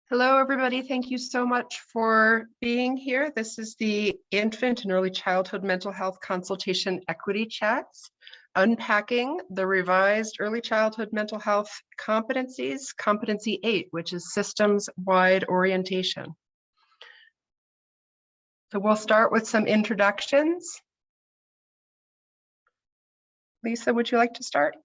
Hello, everybody. Thank you so much for being here. This is the Infant and Early Childhood Mental Health Consultation Equity Chats, unpacking the revised Early Childhood Mental Health Competencies, Competency 8, which is systems-wide orientation. So we'll start with some introductions. Lisa, would you like to start?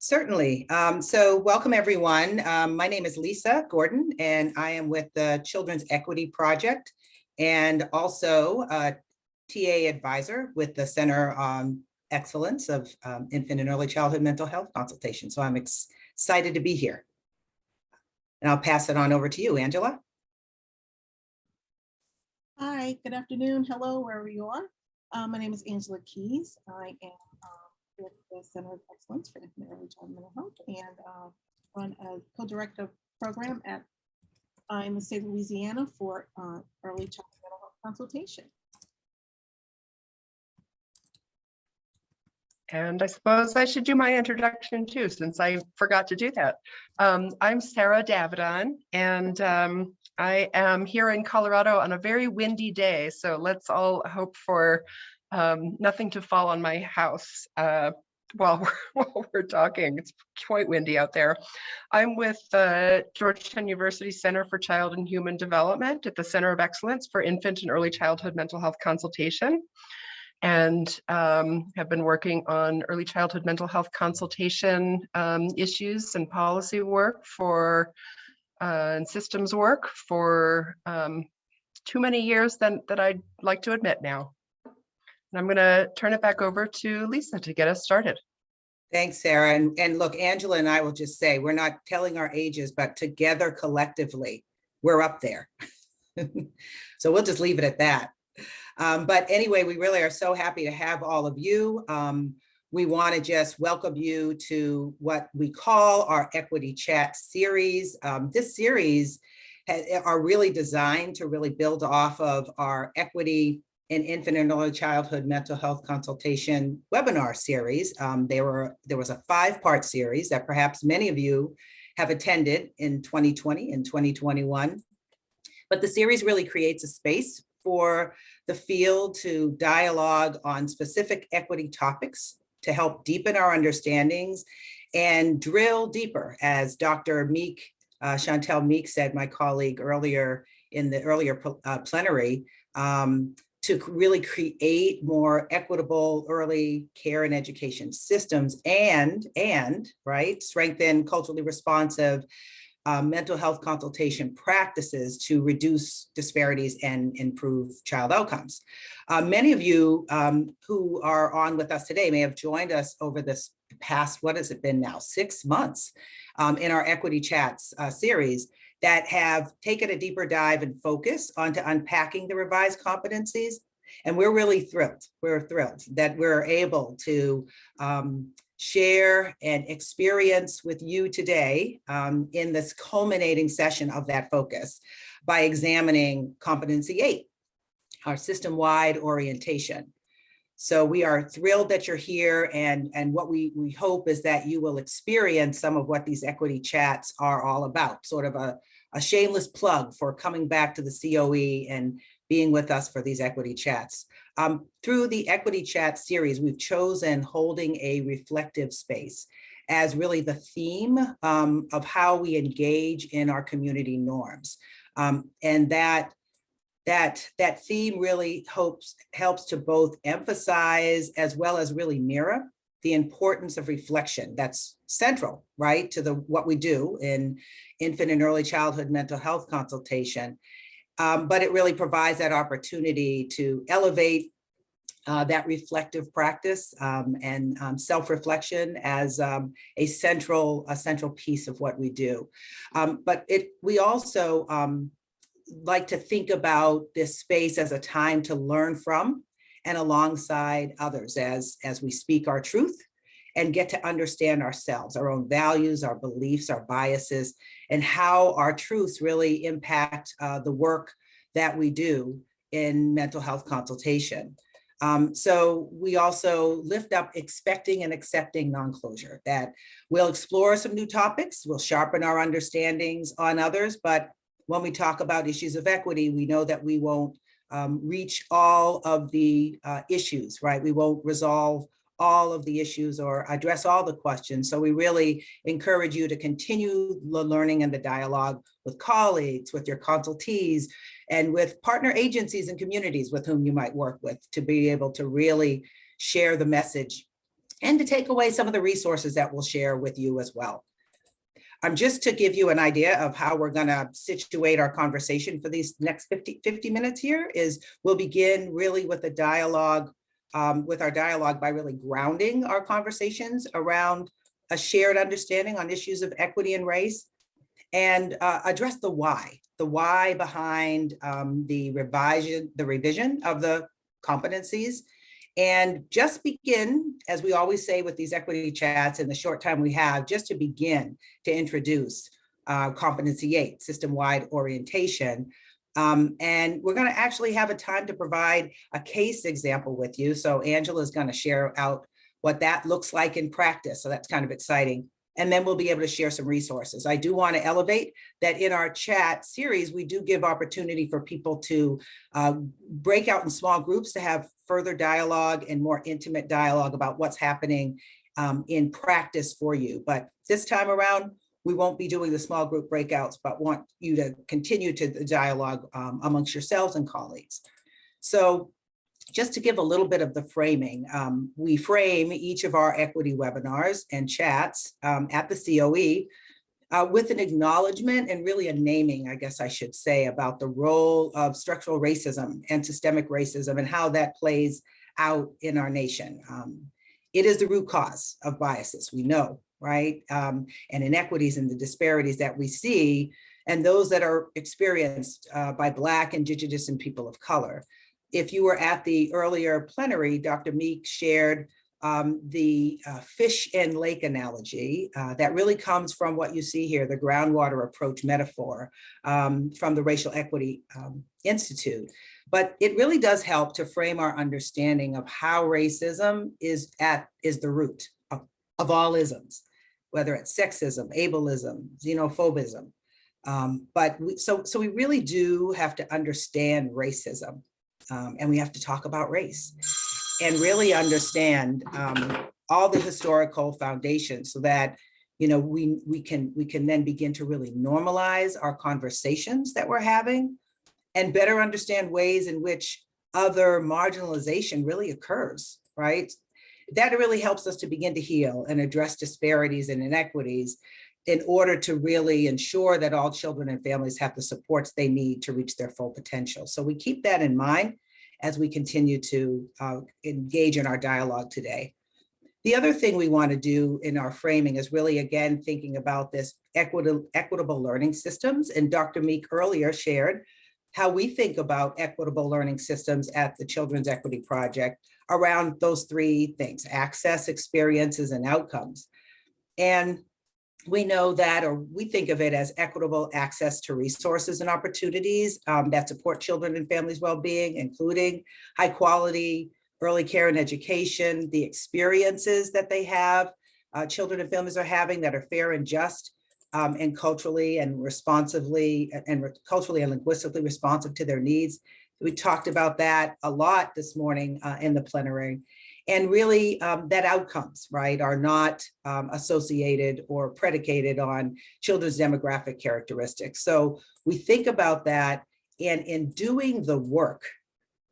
Certainly. So welcome, everyone. My name is Lisa Gordon, and I am with the Children's Equity Project and also a TA advisor with the Center on Excellence of Infant and Early Childhood Mental Health Consultation. So I'm excited to be here. And I'll pass it on over to you, Angela. Hi, good afternoon. Hello, wherever you are. My name is Angela Keys. I am with the Center of Excellence for Infant and Early Childhood Mental Health and run a co-director program in the state of Louisiana for early childhood mental health consultation. And I suppose I should do my introduction too, since I forgot to do that. I'm Sarah Davidon, and I am here in Colorado on a very windy day. So let's all hope for nothing to fall on my house while we're talking. It's quite windy out there. I'm with the Georgetown University Center for Child and Human Development at the Center of Excellence for Infant and Early Childhood Mental Health Consultation, and have been working on early childhood mental health consultation issues and policy work and systems work for too many years that I'd like to admit now. And I'm going to turn it back over to Lisa to get us started. Thanks, Sarah. And look, Angela and I will just say, we're not telling our ages, but together collectively, we're up there. So we'll just leave it at that. But anyway, we really are so happy to have all of you. We want to just welcome you to what we call our Equity Chat series. This series are really designed to really build off of our Equity in Infant and Early Childhood Mental Health Consultation webinar series. There was a 5-part series that perhaps many of you have attended in 2020 and 2021. But the series really creates a space for the field to dialogue on specific equity topics to help deepen our understandings and drill deeper, as Dr. Meek, Chantel Meek said, my colleague earlier in the earlier plenary, to really create more equitable early care and education systems and strengthen culturally responsive mental health consultation practices to reduce disparities and improve child outcomes. Many of you who are on with us today may have joined us over this past, what has it been now, 6 months in our Equity Chats series that have taken a deeper dive and focus onto unpacking the revised competencies. And we're really thrilled. We're thrilled that we're able to share and experience with you today in this culminating session of that focus by examining Competency 8, our system-wide orientation. So we are thrilled that you're here, and what we hope is that you will experience some of what these Equity Chats are all about, sort of a shameless plug for coming back to the CoE and being with us for these Equity Chats. Through the Equity Chat series, we've chosen holding a reflective space as really the theme of how we engage in our community norms. And that theme really helps to both emphasize as well as really mirror the importance of reflection that's central, right, to what we do in infant and early childhood mental health consultation. But it really provides that opportunity to elevate that reflective practice and self-reflection as a central piece of what we do. But we also like to think about this space as a time to learn from and alongside others as we speak our truth and get to understand ourselves, our own values, our beliefs, our biases, and how our truths really impact the work that we do in mental health consultation. So we also lift up expecting and accepting non-closure, that we'll explore some new topics, we'll sharpen our understandings on others, but when we talk about issues of equity, we know that we won't reach all of the issues, right? We won't resolve all of the issues or address all the questions. So we really encourage you to continue the learning and the dialogue with colleagues, with your consultees, and with partner agencies and communities with whom you might work with, to be able to really share the message and to take away some of the resources that we'll share with you as well. Just to give you an idea of how we're going to situate our conversation for these next 50 minutes here is we'll begin really with the dialogue, with our dialogue by really grounding our conversations around a shared understanding on issues of equity and race, and address the why behind the revision of the competencies. And just begin, as we always say with these equity chats in the short time we have, just to begin to introduce Competency 8, system-wide orientation. And we're going to actually have a time to provide a case example with you. So Angela is going to share out what that looks like in practice. So that's kind of exciting. And then we'll be able to share some resources. I do want to elevate that in our chat series, we do give opportunity for people to break out in small groups to have further dialogue and more intimate dialogue about what's happening in practice for you. But this time around, we won't be doing the small group breakouts, but want you to continue to the dialogue amongst yourselves and colleagues. So just to give a little bit of the framing, we frame each of our equity webinars and chats at the CoE with an acknowledgement and really a naming, I guess I should say, about the role of structural racism and systemic racism and how that plays out in our nation. It is the root cause of biases, we know, right? And inequities and the disparities that we see, and those that are experienced by Black, Indigenous, and people of color. If you were at the earlier plenary, Dr. Meek shared the fish and lake analogy that really comes from what you see here, the groundwater approach metaphor from the Racial Equity Institute. But it really does help to frame our understanding of how racism is the root of all isms, whether it's sexism, ableism, xenophobism. So we really do have to understand racism. And we have to talk about race and really understand all the historical foundations so that we can then begin to really normalize our conversations that we're having and better understand ways in which other marginalization really occurs, right? That really helps us to begin to heal and address disparities and inequities in order to really ensure that all children and families have the supports they need to reach their full potential. So we keep that in mind as we continue to engage in our dialogue today. The other thing we want to do in our framing is really, again, thinking about this equitable learning systems. And Dr. Meek earlier shared how we think about equitable learning systems at the Children's Equity Project around those three things: access, experiences, and outcomes. And we know that, or we think of it as equitable access to resources and opportunities that support children and families' well-being, including high quality early care and education, the experiences that they have, children and families are having that are fair and just, and culturally and responsively and culturally and linguistically responsive to their needs. We talked about that a lot this morning in the plenary. And really that outcomes, right, are not associated or predicated on children's demographic characteristics. So we think about that, and in doing the work,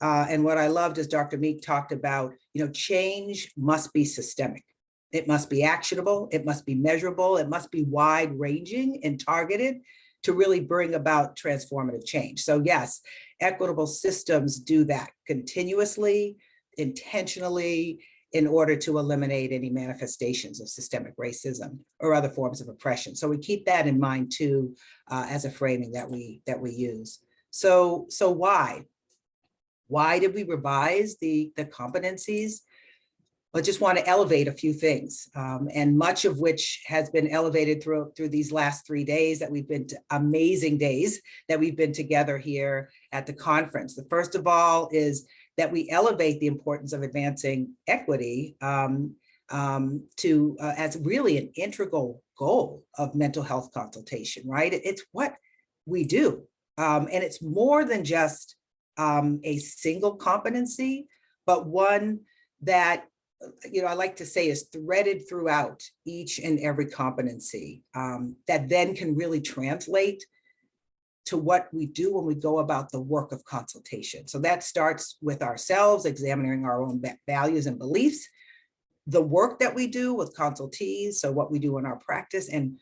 and what I loved is Dr. Meek talked about, change must be systemic. It must be actionable, it must be measurable, it must be wide ranging and targeted to really bring about transformative change. So yes, equitable systems do that continuously, intentionally, in order to eliminate any manifestations of systemic racism or other forms of oppression. So we keep that in mind too, as a framing that we use. So why? Why did we revise the competencies? I just want to elevate a few things, and much of which has been elevated through these last 3 days that we've been amazing days that we've been together here at the conference. The first of all is that we elevate the importance of advancing equity as really an integral goal of mental health consultation, right? It's what we do. And it's more than just a single competency, but one that, I like to say is threaded throughout each and every competency that then can really translate to what we do when we go about the work of consultation. So that starts with ourselves, examining our own values and beliefs, the work that we do with consultees, so what we do in our practice, and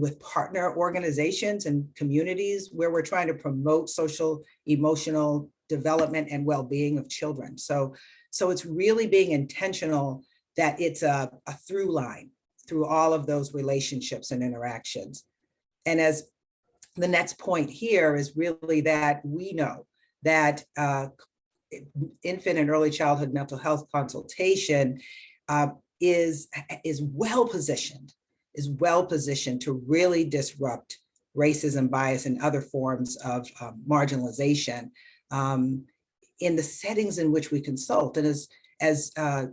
with partner organizations and communities where we're trying to promote social, emotional development and well-being of children. So it's really being intentional that it's a through line through all of those relationships and interactions. And as the next point here is really that we know that infant and early childhood mental health consultation is well positioned to really disrupt racism, bias, and other forms of marginalization in the settings in which we consult. And as I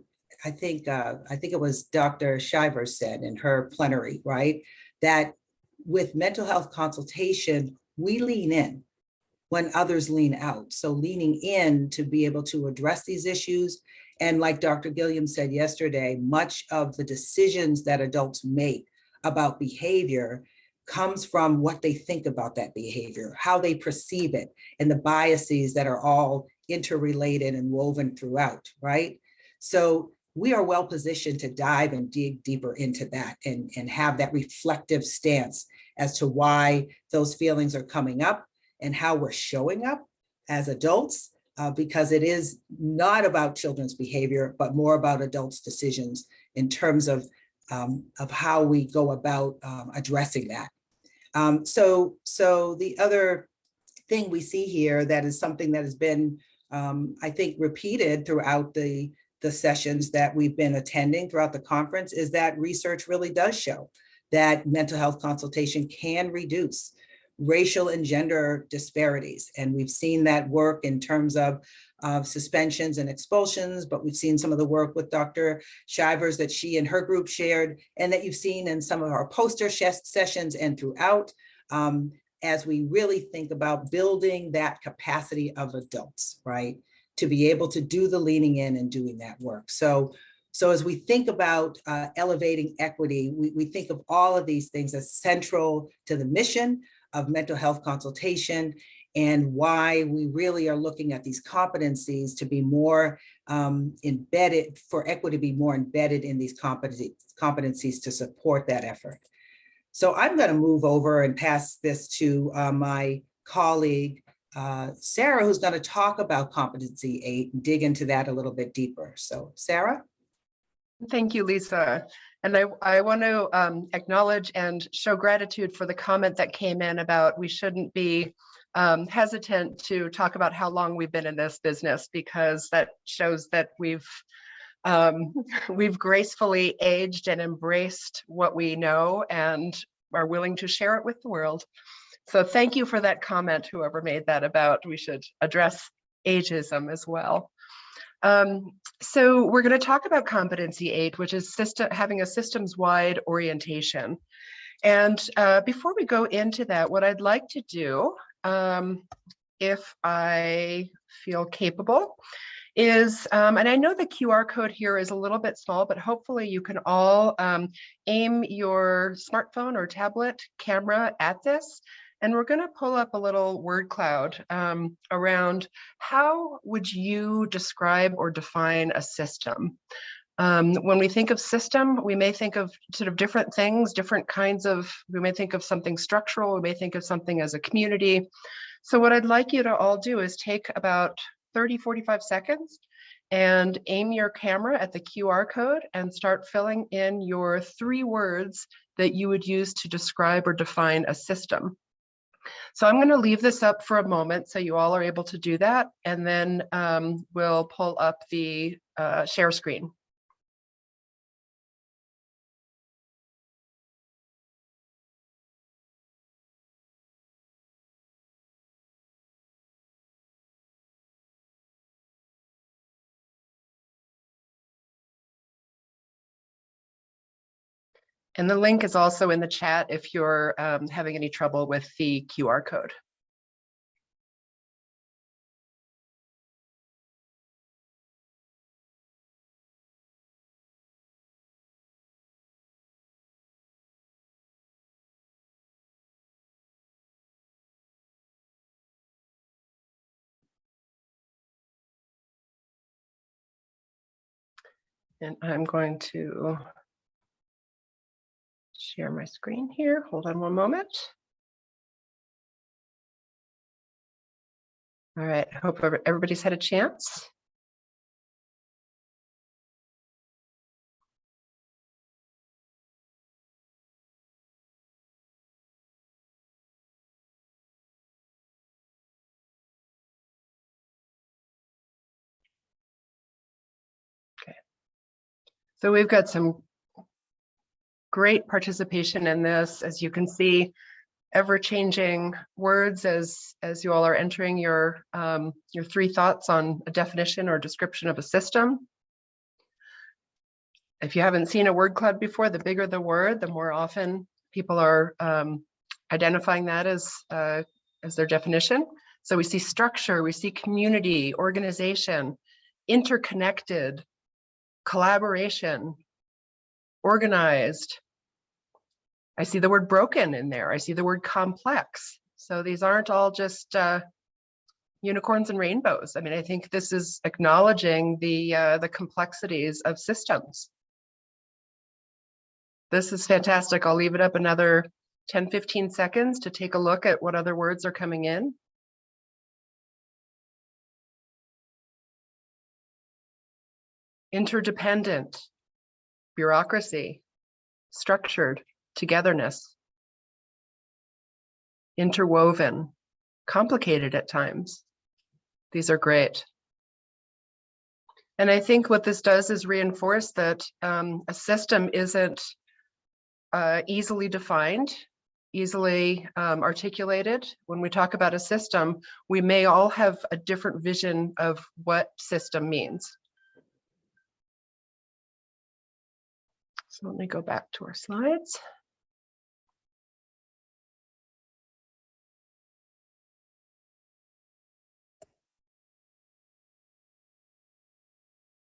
think it was Dr. Shiver said in her plenary, right, that with mental health consultation, we lean in when others lean out. So leaning in to be able to address these issues. And like Dr. Gilliam said yesterday, much of the decisions that adults make about behavior comes from what they think about that behavior, how they perceive it, and the biases that are all interrelated and woven throughout, right? So we are well positioned to dive and dig deeper into that and have that reflective stance as to why those feelings are coming up and how we're showing up as adults, because it is not about children's behavior, but more about adults' decisions in terms of how we go about addressing that. So the other thing we see here that is something that has been, I think, repeated throughout the sessions that we've been attending throughout the conference is that research really does show that mental health consultation can reduce racial and gender disparities. And we've seen that work in terms of suspensions and expulsions, but we've seen some of the work with Dr. Shivers that she and her group shared, and that you've seen in some of our poster sessions and throughout, as we really think about building that capacity of adults, right, to be able to do the leaning in and doing that work. So as we think about elevating equity, we think of all of these things as central to the mission of mental health consultation, and why we really are looking at these competencies to be more embedded, for equity to be more embedded in these competencies to support that effort. So I'm going to move over and pass this to my colleague, Sarah, who's going to talk about Competency 8 and dig into that a little bit deeper. So Sarah? Thank you, Lisa. And I want to acknowledge and show gratitude for the comment that came in about we shouldn't be hesitant to talk about how long we've been in this business, because that shows that we've gracefully aged and embraced what we know and are willing to share it with the world. So thank you for that comment, whoever made that, about we should address ageism as well. So we're going to talk about Competency 8, which is having a systems-wide orientation. And before we go into that, what I'd like to do, if I feel capable, is, and I know the QR code here is a little bit small, but hopefully you can all aim your smartphone or tablet camera at this. And we're going to pull up a little word cloud around how would you describe or define a system? When we think of system, we may think of sort of different things, different kinds of, we may think of something structural, we may think of something as a community. So what I'd like you to all do is take about 30, 45 seconds and aim your camera at the QR code and start filling in your 3 words that you would use to describe or define a system. So I'm going to leave this up for a moment so you all are able to do that, and then we'll pull up the share screen. And the link is also in the chat if you're having any trouble with the QR code. And I'm going to share my screen here. Hold on one moment. All right, I hope everybody's had a chance. Okay. So we've got some great participation in this. As you can see, ever-changing words as you all are entering your 3 thoughts on a definition or description of a system. If you haven't seen a word cloud before, the bigger the word, the more often people are identifying that as their definition. So we see structure, we see community, organization, interconnected, collaboration, organized. I see the word broken in there. I see the word complex. So these aren't all just unicorns and rainbows. I mean, I think this is acknowledging the complexities of systems. This is fantastic. I'll leave it up another 10, 15 seconds to take a look at what other words are coming in. Interdependent, bureaucracy, structured, togetherness, interwoven, complicated at times. These are great. And I think what this does is reinforce that a system isn't easily defined, easily articulated. When we talk about a system, we may all have a different vision of what system means. So let me go back to our slides.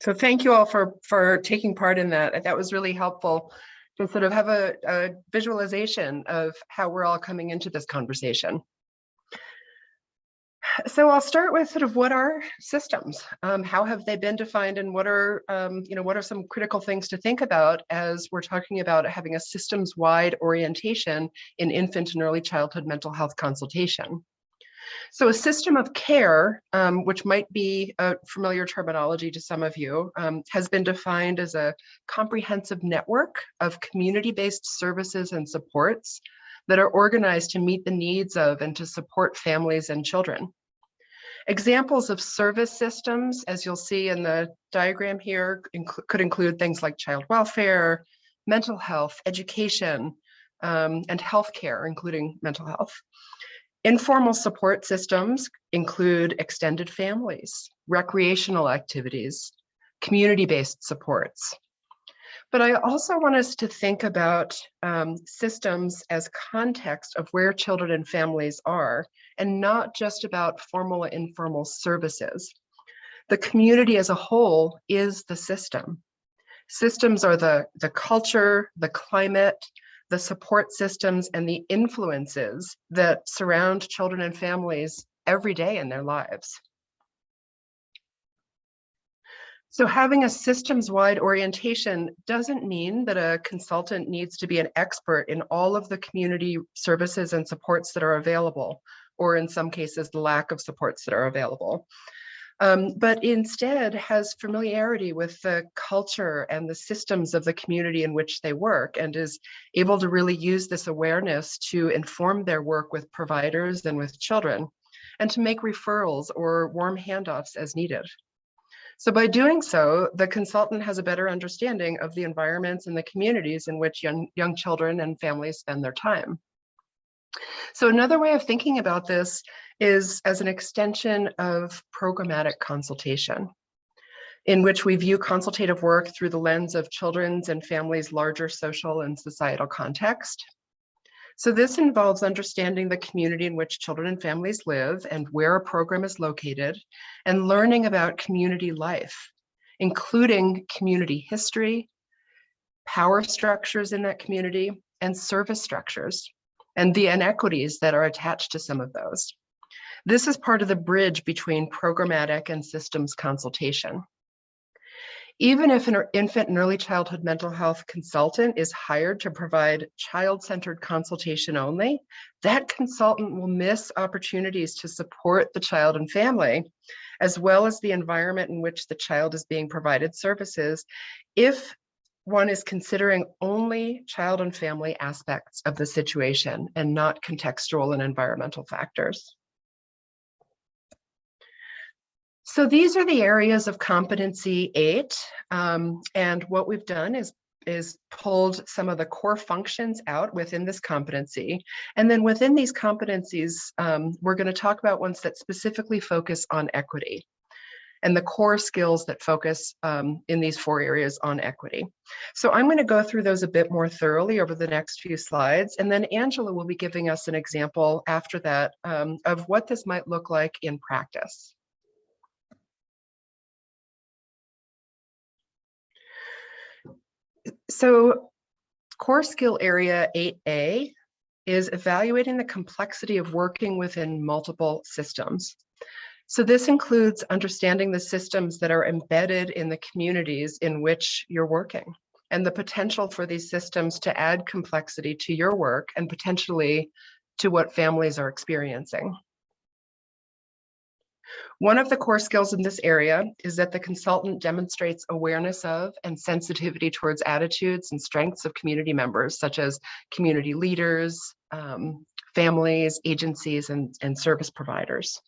So thank you all for taking part in that. That was really helpful to sort of have a visualization of how we're all coming into this conversation. So I'll start with sort of what are systems? How have they been defined, and what are what are some critical things to think about as we're talking about having a systems-wide orientation in infant and early childhood mental health consultation? So a system of care, which might be a familiar terminology to some of you, has been defined as a comprehensive network of community-based services and supports that are organized to meet the needs of and to support families and children. Examples of service systems, as you'll see in the diagram here, could include things like child welfare, mental health, education, and healthcare, including mental health. Informal support systems include extended families, recreational activities, community-based supports. But I also want us to think about systems as context of where children and families are, and not just about formal or informal services. The community as a whole is the system. Systems are the culture, the climate, the support systems, and the influences that surround children and families every day in their lives. So having a systems-wide orientation doesn't mean that a consultant needs to be an expert in all of the community services and supports that are available, or in some cases, the lack of supports that are available. But instead has familiarity with the culture and the systems of the community in which they work, and is able to really use this awareness to inform their work with providers and with children, and to make referrals or warm handoffs as needed. So by doing so, the consultant has a better understanding of the environments and the communities in which young children and families spend their time. So another way of thinking about this is as an extension of programmatic consultation. in which we view consultative work through the lens of children's and families' larger social and societal context. So this involves understanding the community in which children and families live and where a program is located, and learning about community life, including community history, power structures in that community, and service structures, and the inequities that are attached to some of those. This is part of the bridge between programmatic and systems consultation. Even if an infant and early childhood mental health consultant is hired to provide child-centered consultation only, that consultant will miss opportunities to support the child and family, as well as the environment in which the child is being provided services, if one is considering only child and family aspects of the situation and not contextual and environmental factors. So these are the areas of competency 8. And what we've done is pulled some of the core functions out within this competency. And then within these competencies, we're going to talk about ones that specifically focus on equity and the core skills that focus in these 4 areas on equity. So I'm going to go through those a bit more thoroughly over the next few slides. And then Angela will be giving us an example after that of what this might look like in practice. So core skill area 8A is evaluating the complexity of working within multiple systems. So this includes understanding the systems that are embedded in the communities in which you're working, and the potential for these systems to add complexity to your work and potentially to what families are experiencing. One of the core skills in this area is that the consultant demonstrates awareness of and sensitivity towards attitudes and strengths of community members, such as community leaders, families, agencies, and service providers.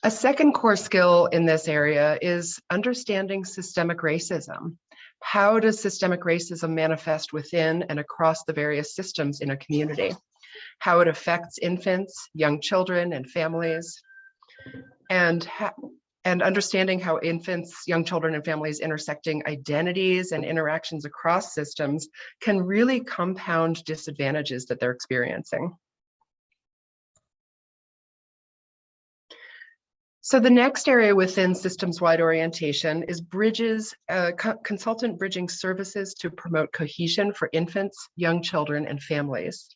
A second core skill in this area is understanding systemic racism. How does systemic racism manifest within and across the various systems in a community? How it affects infants, young children, and families, and understanding how infants, young children, and families intersecting identities and interactions across systems can really compound disadvantages that they're experiencing. So the next area within systems-wide orientation is bridges, consultant bridging services to promote cohesion for infants, young children, and families.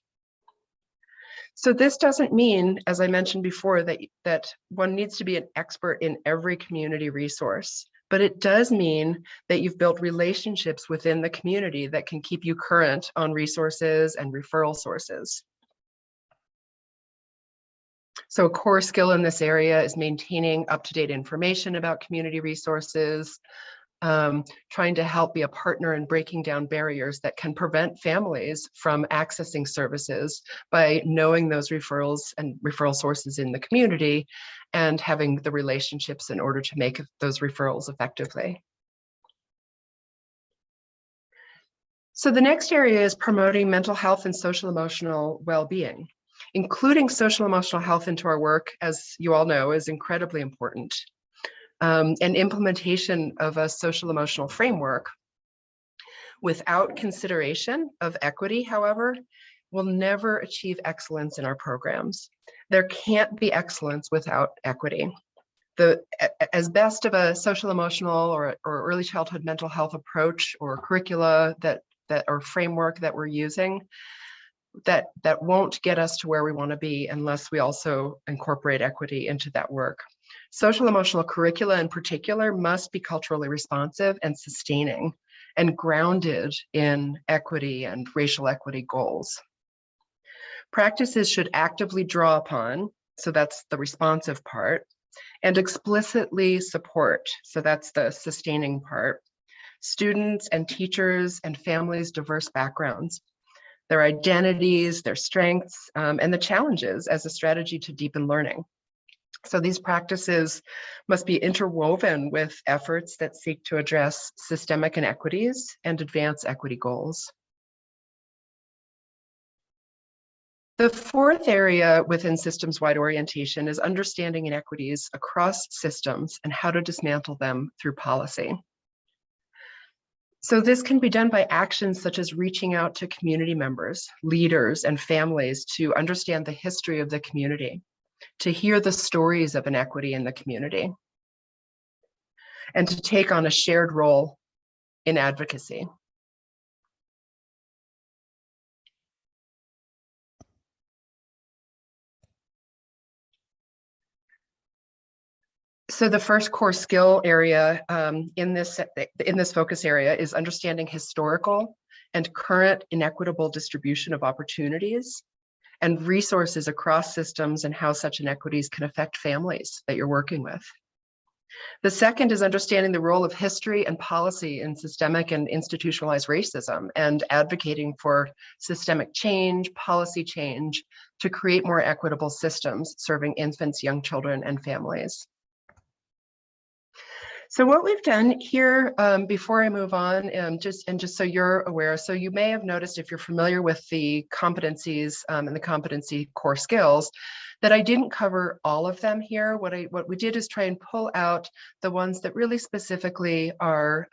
So this doesn't mean, as I mentioned before, that one needs to be an expert in every community resource, but it does mean that you've built relationships within the community that can keep you current on resources and referral sources. So a core skill in this area is maintaining up-to-date information about community resources, trying to help be a partner in breaking down barriers that can prevent families from accessing services by knowing those referrals and referral sources in the community and having the relationships in order to make those referrals effectively. So the next area is promoting mental health and social emotional well-being. Including social emotional health into our work, as you all know, is incredibly important. And implementation of a social emotional framework without consideration of equity, however, will never achieve excellence in our programs. There can't be excellence without equity. As best of a social emotional or early childhood mental health approach or curricula or framework that we're using, that won't get us to where we want to be unless we also incorporate equity into that work. Social emotional curricula in particular must be culturally responsive and sustaining and grounded in equity and racial equity goals. Practices should actively draw upon, so that's the responsive part, and explicitly support, so that's the sustaining part, students and teachers and families' diverse backgrounds, their identities, their strengths, and the challenges as a strategy to deepen learning. So these practices must be interwoven with efforts that seek to address systemic inequities and advance equity goals. The fourth area within systems-wide orientation is understanding inequities across systems and how to dismantle them through policy. So this can be done by actions such as reaching out to community members, leaders, and families to understand the history of the community, to hear the stories of inequity in the community, and to take on a shared role in advocacy. So the first core skill area in this focus area is understanding historical and current inequitable distribution of opportunities and resources across systems and how such inequities can affect families that you're working with. The second is understanding the role of history and policy in systemic and institutionalized racism and advocating for systemic change, policy change to create more equitable systems serving infants, young children, and families. So what we've done here, before I move on, just so you're aware, so you may have noticed if you're familiar with the competencies and the competency core skills, that I didn't cover all of them here. What we did is try and pull out the ones that really specifically are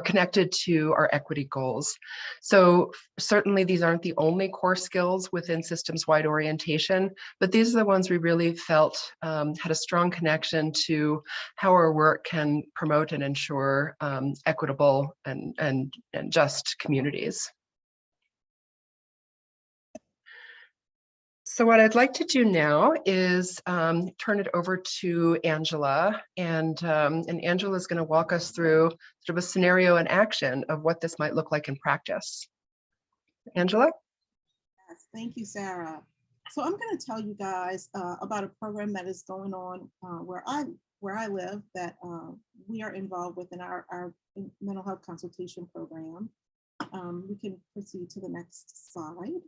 connected to our equity goals. So certainly these aren't the only core skills within systems-wide orientation, but these are the ones we really felt had a strong connection to how our work can promote and ensure equitable and just communities. So what I'd like to do now is turn it over to Angela, and Angela is going to walk us through sort of a scenario in action of what this might look like in practice. Angela? Yes, thank you, Sarah. So I'm going to tell you guys about a program that is going on where I live that we are involved with in our mental health consultation program. We can proceed to the next slide.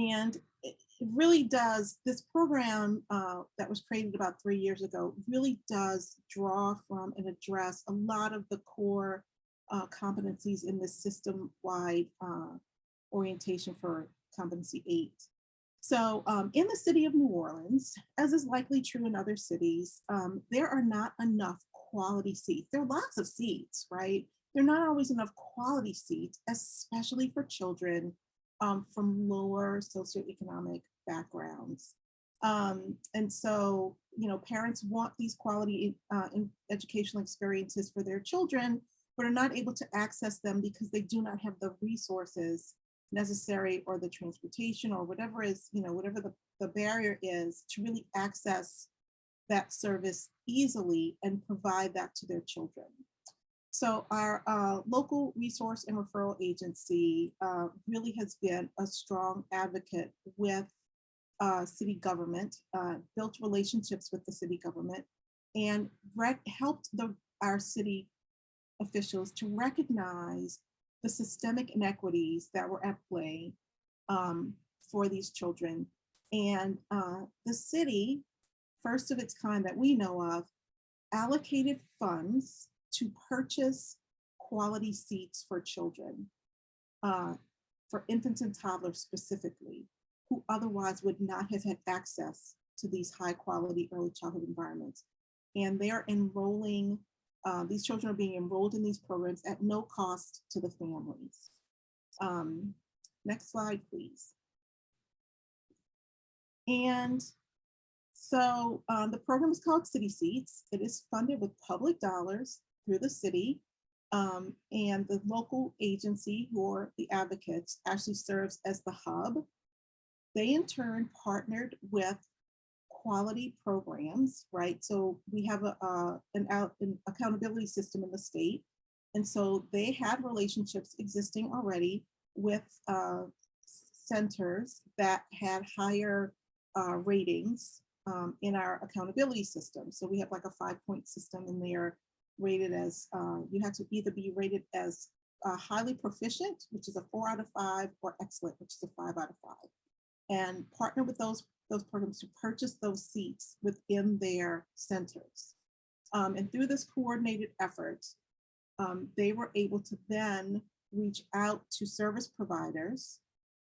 And it really does, this program that was created about 3 years ago really does draw from and address a lot of the core competencies in this system-wide orientation for Competency 8. So in the city of New Orleans, as is likely true in other cities, there are not enough quality seats. There are lots of seats, right? There are not always enough quality seats, especially for children from lower socioeconomic backgrounds. And so, parents want these quality educational experiences for their children, but are not able to access them because they do not have the resources necessary or the transportation or whatever is, whatever the barrier is to really access that service easily and provide that to their children. So our local resource and referral agency really has been a strong advocate with city government, built relationships with the city government, and helped our city officials to recognize the systemic inequities that were at play for these children. And the city, first of its kind that we know of, allocated funds to purchase quality seats for children, for infants and toddlers specifically, who otherwise would not have had access to these high quality early childhood environments. And they are enrolling, these children are being enrolled in these programs at no cost to the families. Next slide, please. And so the program is called City Seats. It is funded with public dollars through the city, and the local agency, who are the advocates, actually serves as the hub. They in turn partnered with quality programs, right? So we have an accountability system in the state. And so they had relationships existing already with centers that had higher ratings in our accountability system. So we have like a 5-point system, and they are rated as, you have to either be rated as highly proficient, which is a 4 out of 5, or excellent, which is a 5 out of 5. And partner with those programs to purchase those seats within their centers. And through this coordinated effort, they were able to then reach out to service providers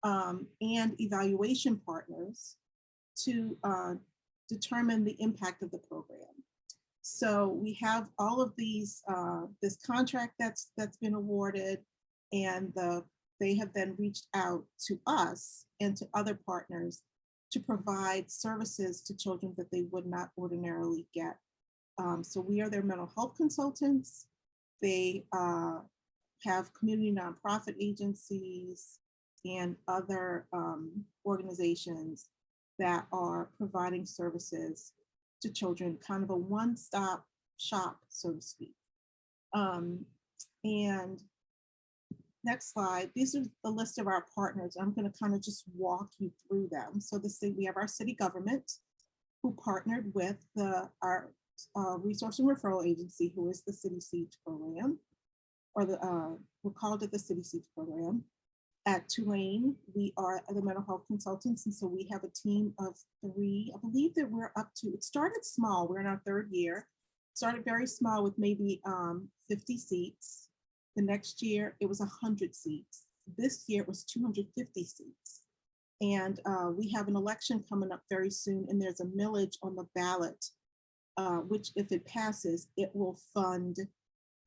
and evaluation partners to determine the impact of the program. So we have all of these, this contract that's been awarded, and they have then reached out to us and to other partners to provide services to children that they would not ordinarily get. So we are their mental health consultants. They have community nonprofit agencies and other organizations that are providing services to children, kind of a one-stop shop, so to speak. And next slide, these are the list of our partners. I'm going to kind of just walk you through them. So we have our city government, who partnered with our resource and referral agency, who is the City Seeds program, or we're called it the City Seeds program. At Tulane, we are the mental health consultants, and so we have a team of 3. I believe that we're up to, it started small, we're in our 3rd year, started very small with maybe 50 seats. The next year, it was 100 seats. This year, it was 250 seats. And we have an election coming up very soon, and there's a millage on the ballot, which if it passes, it will fund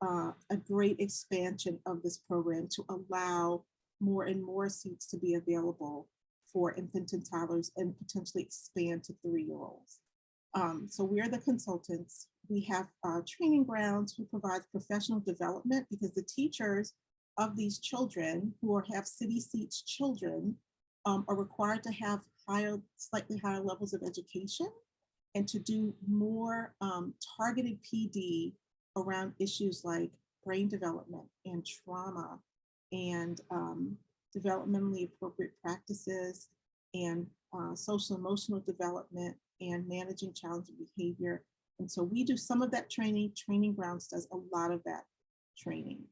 a great expansion of this program to allow more and more seats to be available for infant and toddlers, and potentially expand to 3-year-olds. So we are the consultants. We have training grounds who provide professional development, because the teachers of these children who have City Seats children are required to have slightly higher levels of education, and to do more targeted PD around issues like brain development and trauma, and developmentally appropriate practices, and social emotional development, and managing challenging behavior. And so we do some of that training. Training Grounds does a lot of that training.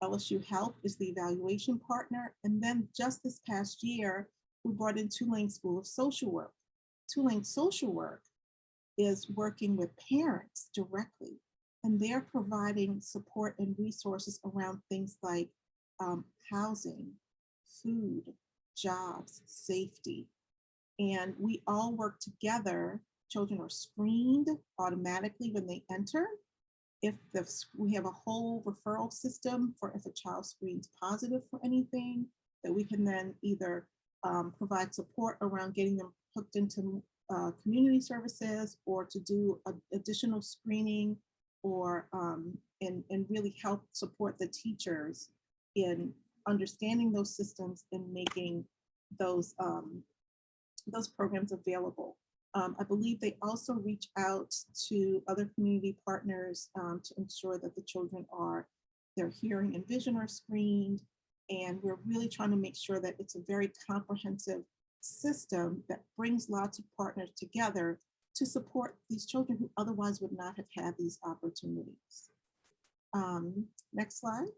LSU Health is the evaluation partner. And then just this past year, we brought in Tulane School of Social Work. Tulane Social Work is working with parents directly, and they're providing support and resources around things like housing, food, jobs, safety. And we all work together. Children are screened automatically when they enter. We have a whole referral system for if a child screens positive for anything, that we can then either provide support around getting them hooked into community services, or to do additional screening, or and really help support the teachers in understanding those systems and making those programs available. I believe they also reach out to other community partners to ensure that the children their hearing and vision are screened. And we're really trying to make sure that it's a very comprehensive system that brings lots of partners together to support these children who otherwise would not have had these opportunities. Next slide.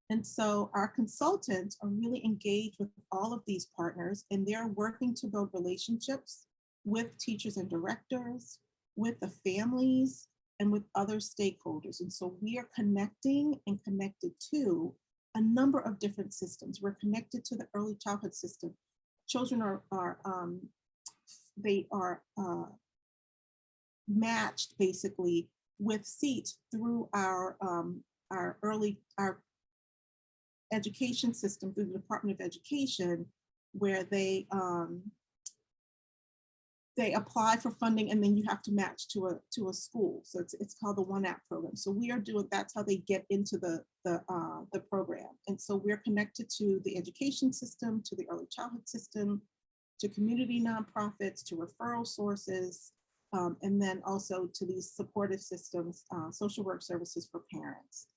And so our consultants are really engaged with all of these partners, and they're working to build relationships with teachers and directors, with the families, and with other stakeholders. And so we are connecting and connected to a number of different systems. We're connected to the early childhood system. Children are matched basically with seats through our education system, through the Department of Education, where they apply for funding, and then you have to match to a school. So it's called the One App program. So we are doing, that's how they get into the program. And so we're connected to the education system, to the early childhood system, to community nonprofits, to referral sources, and then also to these supportive systems, social work services for parents.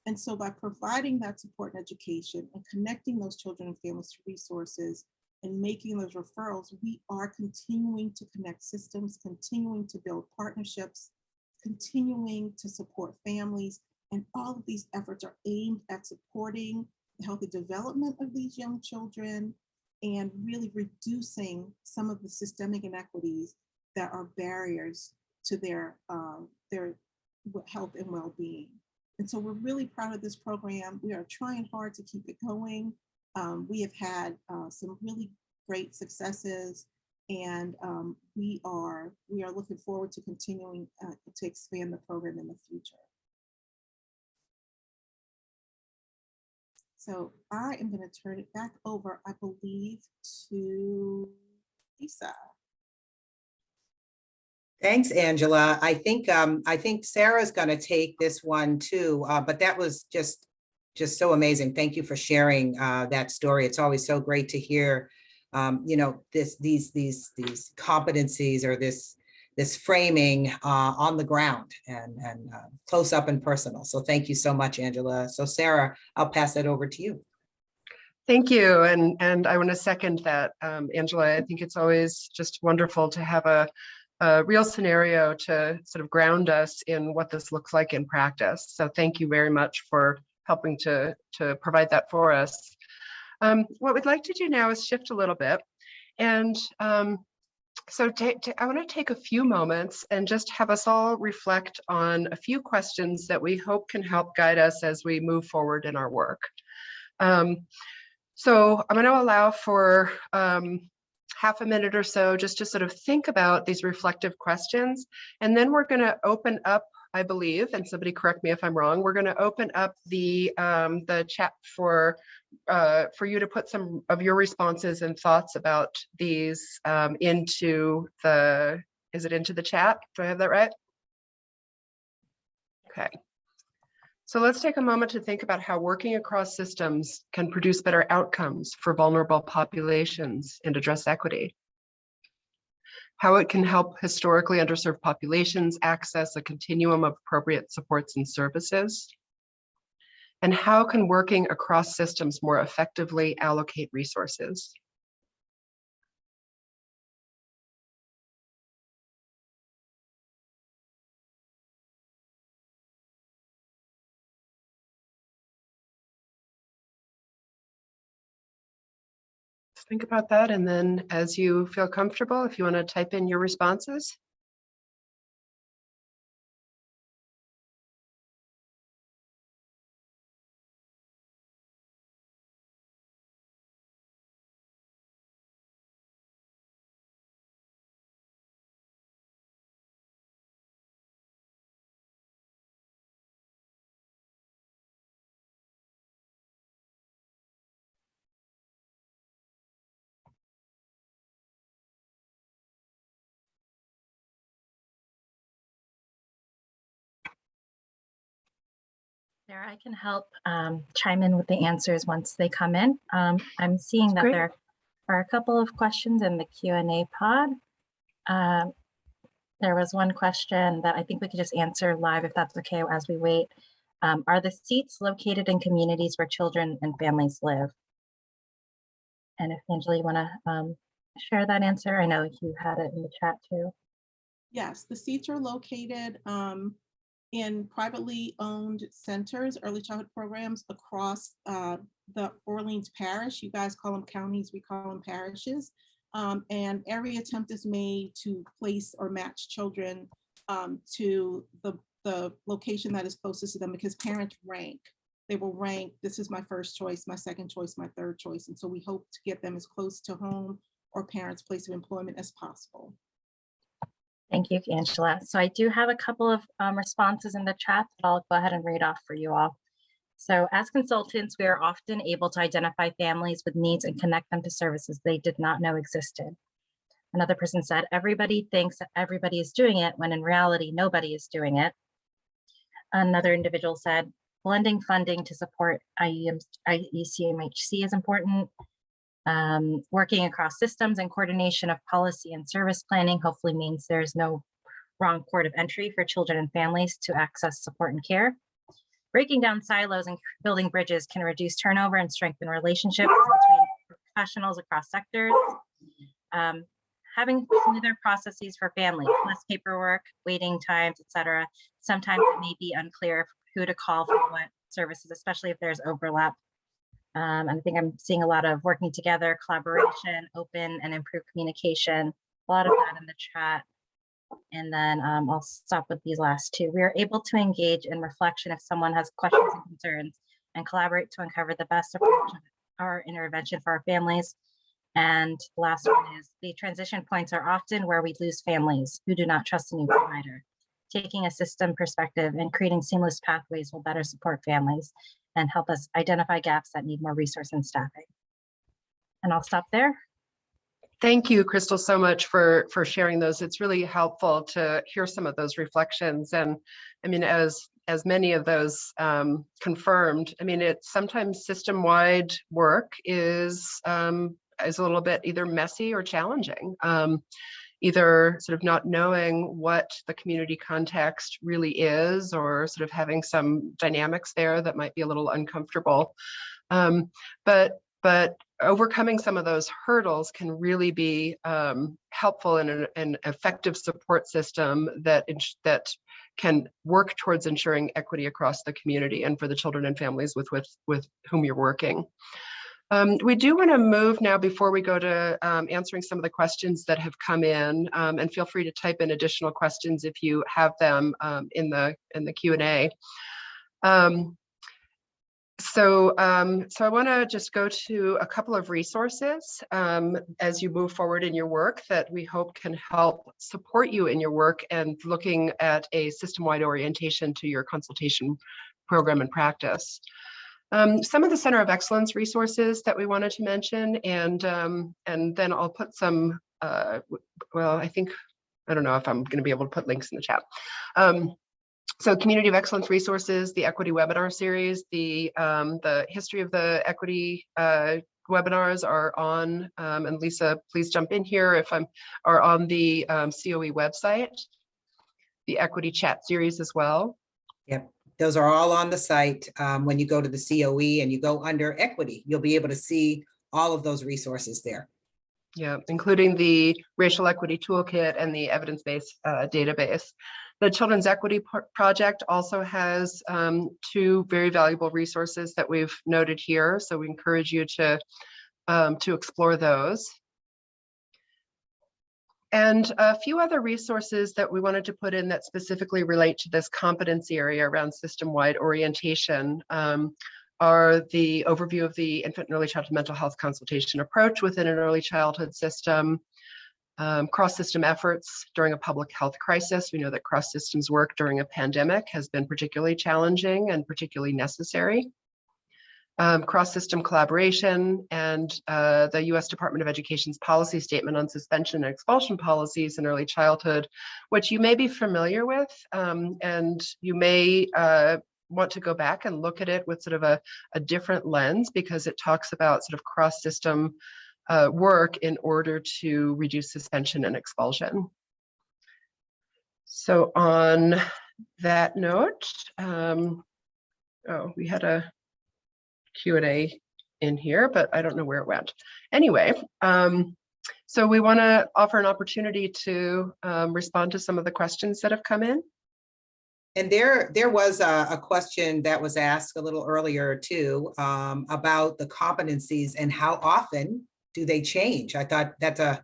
And so by providing that support and education and connecting those children and families to resources and making those referrals, we are continuing to connect systems, continuing to build partnerships, continuing to support families. And all of these efforts are aimed at supporting the healthy development of these young children and really reducing some of the systemic inequities that are barriers to their health and well-being. And so we're really proud of this program. We are trying hard to keep it going. We have had some really great successes, and we are looking forward to continuing to expand the program in the future. So I am going to turn it back over, I believe, to Lisa. Thanks, Angela. I think Sarah's going to take this one too, but that was just so amazing. Thank you for sharing that story. It's always so great to hear, you know, these competencies or this framing on the ground and close up and personal. So thank you so much, Angela. So Sarah, I'll pass it over to you. Thank you. And I want to second that, Angela. I think it's always just wonderful to have a real scenario to sort of ground us in what this looks like in practice. So thank you very much for helping to provide that for us. What we'd like to do now is shift a little bit. And so I want to take a few moments and just have us all reflect on a few questions that we hope can help guide us as we move forward in our work. So I'm going to allow for half a minute or so just to sort of think about these reflective questions. And then we're going to open up, I believe, and somebody correct me if I'm wrong, we're going to open up the chat for you to put some of your responses and thoughts about these into the, is it into the chat? Do I have that right? Okay. So let's take a moment to think about how working across systems can produce better outcomes for vulnerable populations and address equity. How it can help historically underserved populations access a continuum of appropriate supports and services. And how can working across systems more effectively allocate resources? Think about that, and then as you feel comfortable, if you want to type in your responses. Sarah, I can help chime in with the answers once they come in. I'm seeing that there are a couple of questions in the Q&A pod. There was one question that I think we could just answer live if that's okay as we wait. Are the seats located in communities where children and families live? And if Angela, you want to share that answer? I know you had it in the chat too. Yes, the seats are located in privately owned centers, early childhood programs across the Orleans Parish. You guys call them counties, we call them parishes. And every attempt is made to place or match children to the location that is closest to them, because parents rank. They will rank, this is my first choice, my second choice, my third choice. And so we hope to get them as close to home or parents' place of employment as possible. Thank you, Angela. So I do have a couple of responses in the chat that I'll go ahead and read off for you all. So as consultants, we are often able to identify families with needs and connect them to services they did not know existed. Another person said, everybody thinks that everybody is doing it when in reality, nobody is doing it. Another individual said, blending funding to support IECMHC is important. Working across systems and coordination of policy and service planning hopefully means there's no wrong port of entry for children and families to access support and care. Breaking down silos and building bridges can reduce turnover and strengthen relationships between professionals across sectors. Having smoother processes for families, less paperwork, waiting times, etc. Sometimes it may be unclear who to call for what services, especially if there's overlap. I think I'm seeing a lot of working together, collaboration, open and improved communication, a lot of that in the chat. And then I'll stop with these last two. We are able to engage in reflection if someone has questions and concerns and collaborate to uncover the best approach our intervention for our families. And last one is the transition points are often where we lose families who do not trust a new provider. Taking a system perspective and creating seamless pathways will better support families and help us identify gaps that need more resource and staffing. And I'll stop there. Thank you, Crystal, so much for sharing those. It's really helpful to hear some of those reflections. And I mean, as many of those confirmed, I mean, it's sometimes system-wide work is a little bit either messy or challenging. Either sort of not knowing what the community context really is, or sort of having some dynamics there that might be a little uncomfortable. But overcoming some of those hurdles can really be helpful in an effective support system that can work towards ensuring equity across the community and for the children and families with whom you're working. We do want to move now before we go to answering some of the questions that have come in, and feel free to type in additional questions if you have them in the Q&A. So I want to just go to a couple of resources as you move forward in your work that we hope can help support you in your work and looking at a system-wide orientation to your consultation program and practice. Some of the Center of Excellence resources that we wanted to mention, and then I'll put some, well, I don't know if I'm going to be able to put links in the chat. So Community of Excellence resources, the Equity webinar series, the history of the Equity webinars are on, and Lisa, please jump in here if are on the CoE website, the Equity chat series as well. Yep. Those are all on the site. When you go to the CoE and you go under Equity, you'll be able to see all of those resources there. Yeah, including the Racial Equity Toolkit and the evidence-based database. The Children's Equity Project also has two very valuable resources that we've noted here, so we encourage you to explore those. And a few other resources that we wanted to put in that specifically relate to this competency area around system-wide orientation are the overview of the infant and early childhood mental health consultation approach within an early childhood system, cross-system efforts during a public health crisis. We know that cross-systems work during a pandemic has been particularly challenging and particularly necessary. Cross-system collaboration and the U.S. Department of Education's policy statement on suspension and expulsion policies in early childhood, which you may be familiar with, and you may want to go back and look at it with sort of a different lens, because it talks about sort of cross-system work in order to reduce suspension and expulsion. So on that note, oh, we had a Q&A in here, but I don't know where it went. Anyway, so we want to offer an opportunity to respond to some of the questions that have come in. And there was a question that was asked a little earlier too, about the competencies and how often do they change? I thought that's a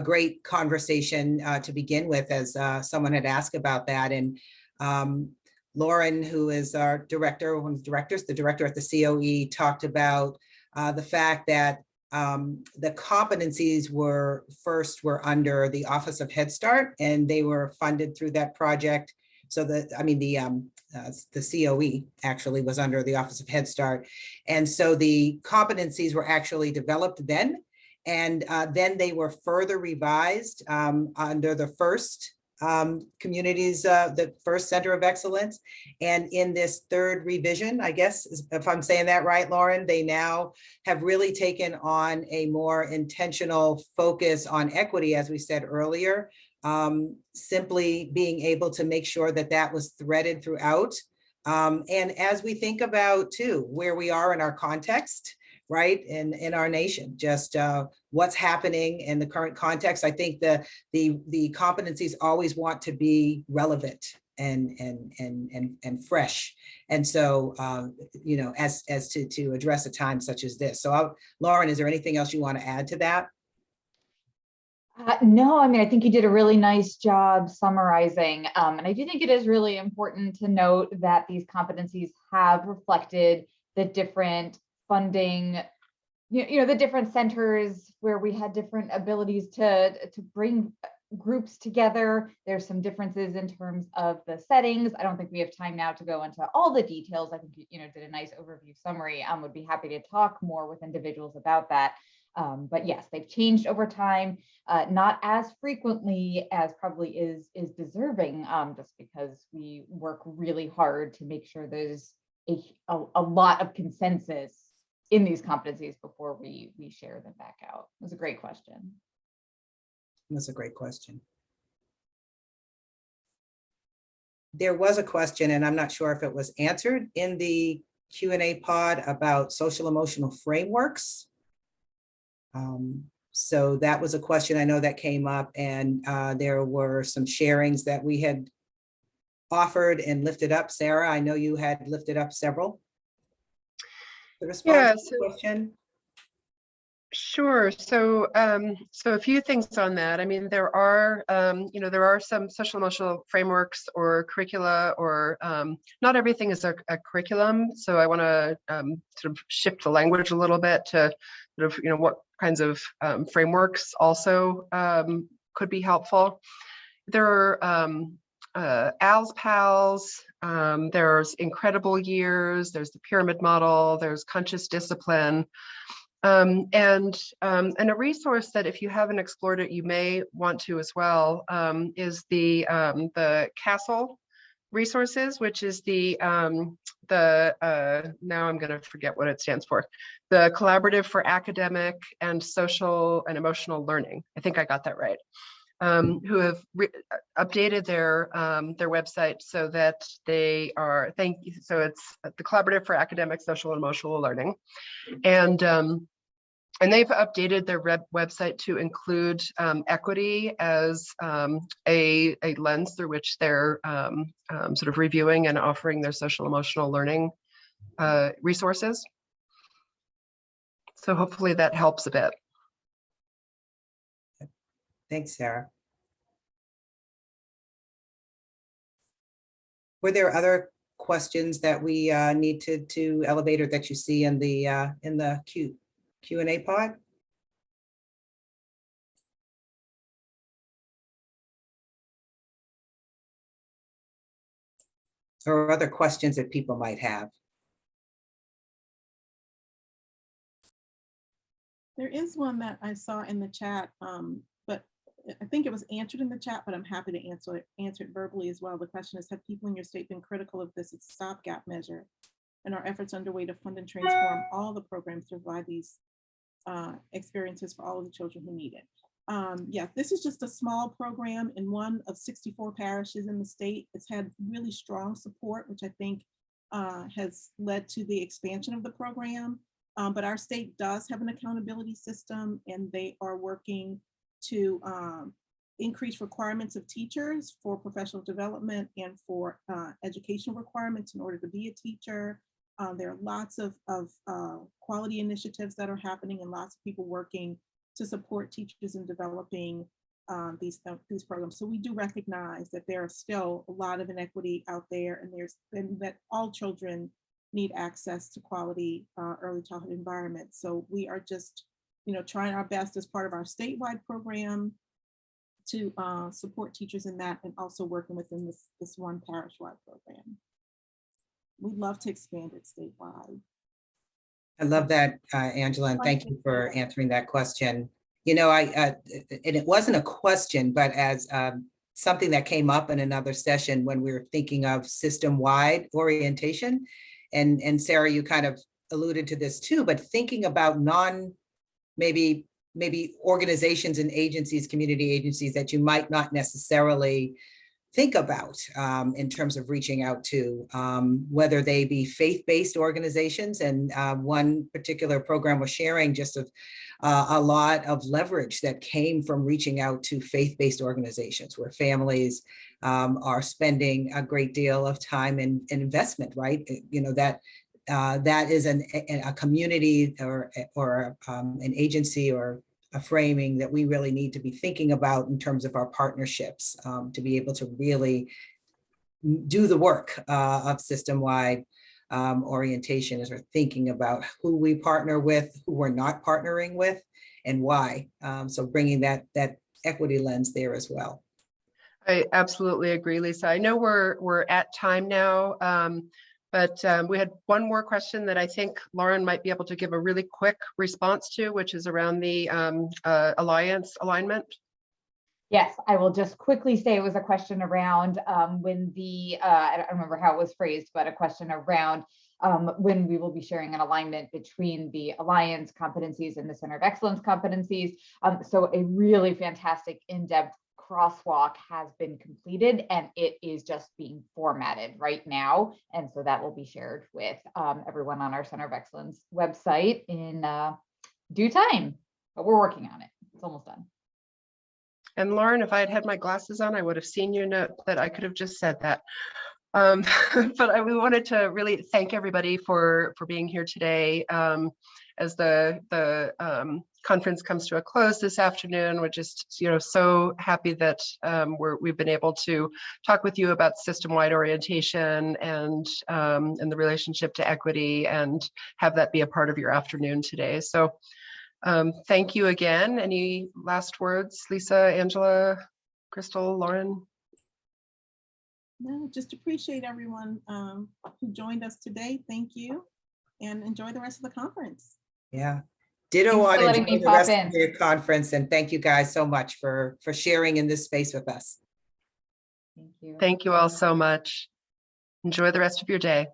great conversation to begin with, as someone had asked about that. And Lauren, who is our director, one of the directors, the director at the CoE, talked about the fact that the competencies were under the Office of Head Start, and they were funded through that project. So the CoE actually was under the Office of Head Start. And so the competencies were actually developed then, and then they were further revised under the first communities, the first Center of Excellence. And in this third revision, I guess, if I'm saying that right, Lauren, they now have really taken on a more intentional focus on equity, as we said earlier, simply being able to make sure that that was threaded throughout. And as we think about too, where we are in our context, right, in our nation, just what's happening in the current context. I think the competencies always want to be relevant and fresh. And so, you know, as to address a time such as this. So Lauren, is there anything else you want to add to that? No, I mean, I think you did a really nice job summarizing. And I do think it is really important to note that these competencies have reflected the different funding the different centers where we had different abilities to bring groups together. There's some differences in terms of the settings. I don't think we have time now to go into all the details. I think you did a nice overview summary. Would be happy to talk more with individuals about that. But yes, they've changed over time, not as frequently as probably is deserving, just because we work really hard to make sure there's a lot of consensus in these competencies before we share them back out. It was a great question. That's a great question. There was a question, and I'm not sure if it was answered in the Q&A pod about social emotional frameworks. So that was a question I know that came up, and there were some sharings that we had offered and lifted up. Sarah, I know you had lifted up several. The response to the question. Sure. So, so a few things on that. I mean, there are some social emotional frameworks or curricula, or not everything is a curriculum. So I want to sort of shift the language a little bit to sort of, what kinds of frameworks also could be helpful. There are ALS PALS, there's Incredible Years, there's the pyramid model, there's conscious discipline. And a resource that if you haven't explored it, you may want to as well, is the CASTLE resources, which is now I'm going to forget what it stands for, the Collaborative for Academic and Social and Emotional Learning. I think I got that right. Who have updated their website so that they are, so it's the Collaborative for Academic, Social, and Emotional Learning. And they've updated their website to include equity as a lens through which they're sort of reviewing and offering their social emotional learning resources. So hopefully that helps a bit. Thanks, Sarah. Were there other questions that we need to elevate, or that you see in the Q&A pod? Or other questions that people might have? There is one that I saw in the chat, but I think it was answered in the chat, but I'm happy to answer it verbally as well. The question is, have people in your state been critical of this as a stopgap measure, and are efforts underway to fund and transform all the programs to provide these experiences for all of the children who need it? Yeah, this is just a small program in one of 64 parishes in the state. It's had really strong support, which I think has led to the expansion of the program. But our state does have an accountability system, and they are working to increase requirements of teachers for professional development and for educational requirements in order to be a teacher. There are lots of quality initiatives that are happening, and lots of people working to support teachers in developing these programs. So we do recognize that there are still a lot of inequity out there, and that all children need access to quality early childhood environments. So we are just, trying our best as part of our statewide program to support teachers in that, and also working within this one parish-wide program. We'd love to expand it statewide. I love that, Angela, and thank you for answering that question. And it wasn't a question, but as something that came up in another session when we were thinking of system-wide orientation. And Sarah, you kind of alluded to this too, but thinking about maybe organizations and agencies, community agencies that you might not necessarily think about in terms of reaching out to, whether they be faith-based organizations. And one particular program was sharing just a lot of leverage that came from reaching out to faith-based organizations, where families are spending a great deal of time and investment, right? That is a community or an agency or a framing that we really need to be thinking about in terms of our partnerships, to be able to really do the work of system-wide orientation as we're thinking about who we partner with, who we're not partnering with, and why. So bringing that equity lens there as well. I absolutely agree, Lisa. I know we're at time now, but we had one more question that I think Lauren might be able to give a really quick response to, which is around the alliance alignment. Yes, I will just quickly say it was a question around when the, I don't remember how it was phrased, but a question around when we will be sharing an alignment between the Alliance competencies and the Center of Excellence competencies. So a really fantastic in-depth crosswalk has been completed and it is just being formatted right now. And so that will be shared with everyone on our Center of Excellence website in due time, but we're working on it. It's almost done. And Lauren, if I had had my glasses on, I would have seen your note that I could have just said that. But we wanted to really thank everybody for being here today. As the conference comes to a close this afternoon, we're just so happy that we've been able to talk with you about system-wide orientation and the relationship to equity, and have that be a part of your afternoon today. So thank you again. Any last words, Lisa, Angela, Crystal, Lauren? No, just appreciate everyone who joined us today. Thank you, and enjoy the rest of the conference. Yeah. Ditto Thanks for on letting enjoy me the pop rest in. of your conference, and thank you guys so much for sharing in this space with us. Thank you. Thank you all so much. Enjoy the rest of your day.